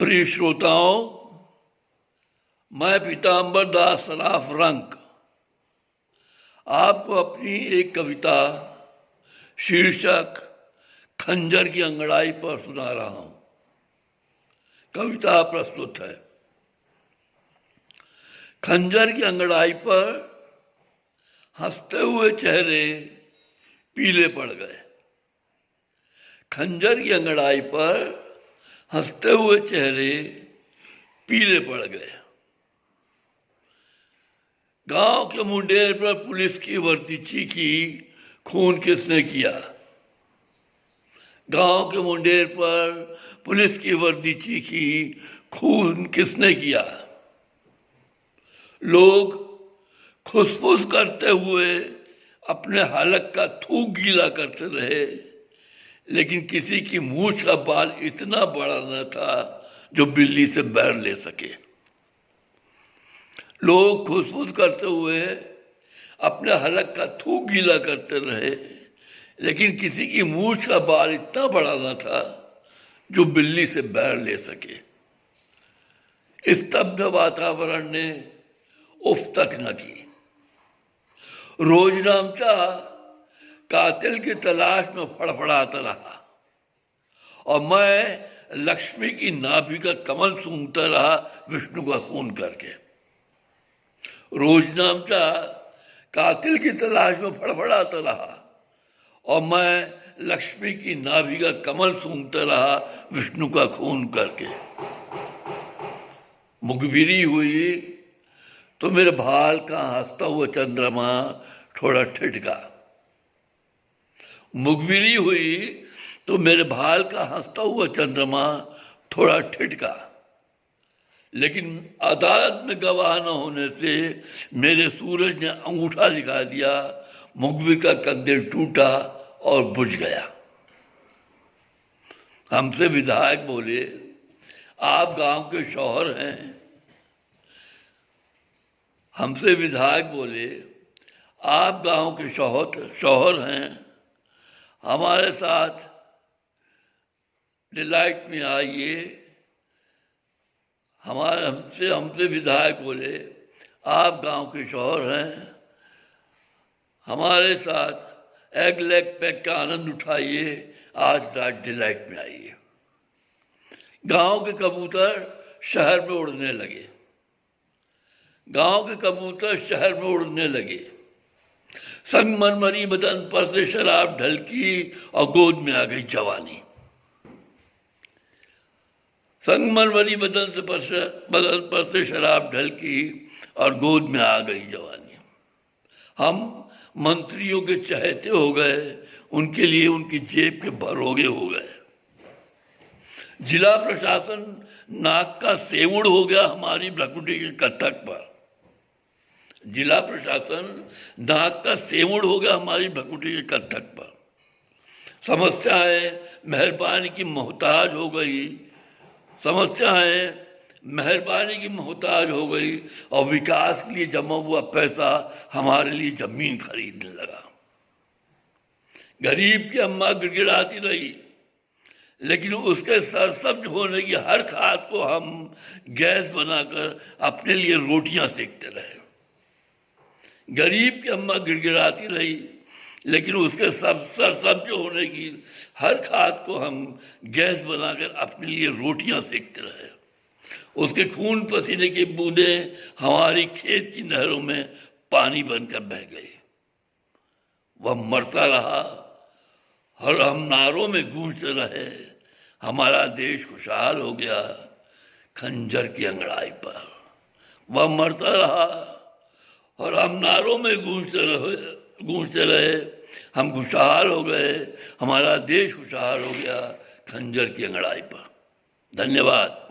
प्रिय श्रोताओं, मैं पीताम्बर दास सराफ रंक आपको अपनी एक कविता शीर्षक खंजर की अंगड़ाई पर सुना रहा हूं। कविता प्रस्तुत है। खंजर की अंगड़ाई पर हंसते हुए चेहरे पीले पड़ गए। खंजर की अंगड़ाई पर हंसते हुए चेहरे पीले पड़ गए। गांव के मुंडेर पर पुलिस की वर्दी चीखी, खून किसने किया। गांव के मुंडेर पर पुलिस की वर्दी चीखी, खून किसने किया। लोग खुसफुस करते हुए अपने हलक का थूक गीला करते रहे, लेकिन किसी की मूंछ का बाल इतना बड़ा न था जो बिल्ली से बैर ले सके। लोग खुसफुस करते हुए अपने हलक का थूक गीला करते रहे, लेकिन किसी की मूंछ का बाल इतना बड़ा न था जो बिल्ली से बैर ले सके। स्तब्ध वातावरण ने उफ तक न की। रोजनामचा कातिल की तलाश में फड़फड़ाता रहा और मैं लक्ष्मी की नाभि का कमल सूंघता रहा विष्णु का खून करके। रोजनामचा कातिल की तलाश में फड़फड़ाता रहा और मैं लक्ष्मी की नाभि का कमल सूंघता रहा विष्णु का खून करके। मुखबिरी हुई तो मेरे भाल का हंसता हुआ चंद्रमा थोड़ा ठिठका। मुखबिरी हुई तो मेरे भाल का हंसता हुआ चंद्रमा थोड़ा ठिठका, लेकिन अदालत में गवाह न होने से मेरे सूरज ने अंगूठा दिखा दिया। मुखबिर का कंधे टूटा और बुझ गया। हमसे विधायक बोले, आप गांव के शौहर हैं। हमसे विधायक बोले, आप गांव के शौहर हैं, हमारे साथ डिलाइट में आइए। हमसे विधायक बोले, आप गांव के शौहर हैं, हमारे साथ एग लेग पैक का आनंद उठाइए, आज रात डिलाइट में आइए। गांव के कबूतर शहर में उड़ने लगे। गांव के कबूतर शहर में उड़ने लगे। संगमरमरी बदन पर से शराब ढलकी और गोद में आ गई जवानी। संगमरमरी बदन पर से शराब ढलकी और गोद में आ गई जवानी। हम मंत्रियों के चहेते हो गए, उनके लिए उनकी जेब के भरोगे हो गए। जिला प्रशासन नाक का सेवुड़ हो गया हमारी भ्रकुटी के कत्थक पर। जिला प्रशासन नाक का सेवुड़ हो गया हमारी भ्रकुटी के कत्थक पर। समस्याएं मेहरबानी की मोहताज हो गई। समस्याएं मेहरबानी की मोहताज हो गई और विकास के लिए जमा हुआ पैसा हमारे लिए जमीन खरीदने लगा। गरीब की अम्मा गिड़गिड़ाती रही, लेकिन उसके सरसब्ज होने की हर खाद को हम गैस बनाकर अपने लिए रोटियां सेकते रहे। गरीब की अम्मा गिड़गिड़ाती रही, लेकिन उसके सरसब्ज होने की हर खाद को हम गैस बनाकर अपने लिए रोटियां सेकते रहे। उसके खून पसीने की बूंदें हमारी खेत की नहरों में पानी बनकर बह गई। वह मरता रहा और हम नारों में गूंजते रहे, हमारा देश खुशहाल हो गया खंजर की अंगड़ाई पर। वह मरता रहा और हम नारों में गूंजते रहे, हम खुशहाल हो गए, हमारा देश खुशहाल हो गया खंजर की अंगड़ाई पर। धन्यवाद।